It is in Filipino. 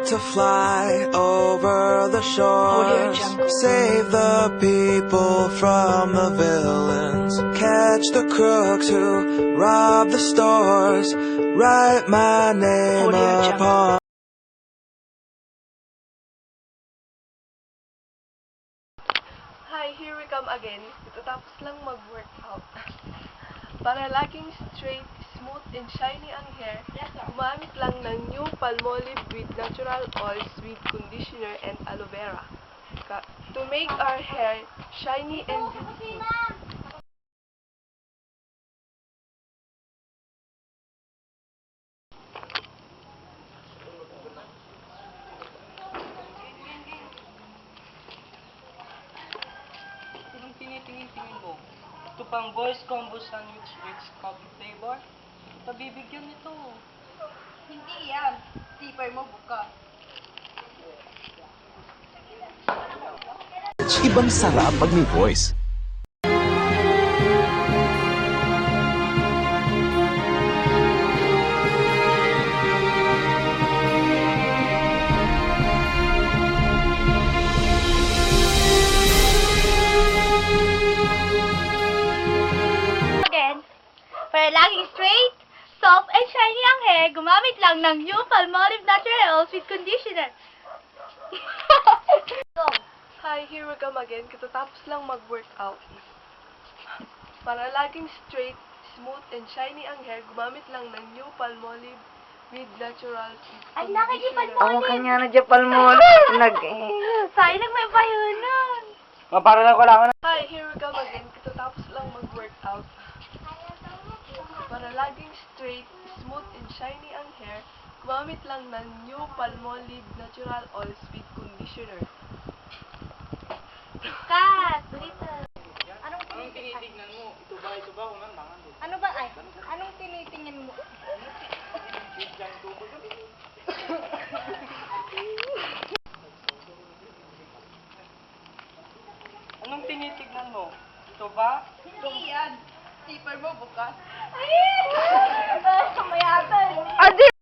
to fly over the shores, save the people from the villains, catch the crooks who rob the stores, write my name upon. Hi, here we come again. Tapos lang mag-workout. Para laging straight, smooth, and shiny ang hair, gumamit lang ng new Palmolive with natural oils with conditioner and aloe vera to make our hair shiny and beautiful. Anong tinitingin-tingin mo? Ito pang boys combo sandwich with coffee flavor? Pabibigyan nito. Hindi yan. Tipay mo buka. Ibang sarap pag may voice. Again, para laging straight, soft, and shiny ang hair, gumamit lang ng new Palmolive Natural Oils with Conditioner. Hi, here we come again. Katatapos lang mag-workout. Para laging straight, smooth, and shiny ang hair, gumamit lang ng new Palmolive with natural Ay, nakikipal mo Ang kanya na Japal mo. Sayang may payunan. Para lang ko lang. Hi, here we come again. Katatapos lang mag-workout. Para laging straight, smooth, and shiny ang hair, gumamit lang ng new Palmolive natural oils with conditioner. Kat, dito. Anong Tinitignan mo. Ito ba? Unang mangan. Ano ba ay? Anong tinitingin mo? Anong tinitignan mo? Ito ba? Hindi yan. Tipay mo buka. Ay! Kamayatan. Adi!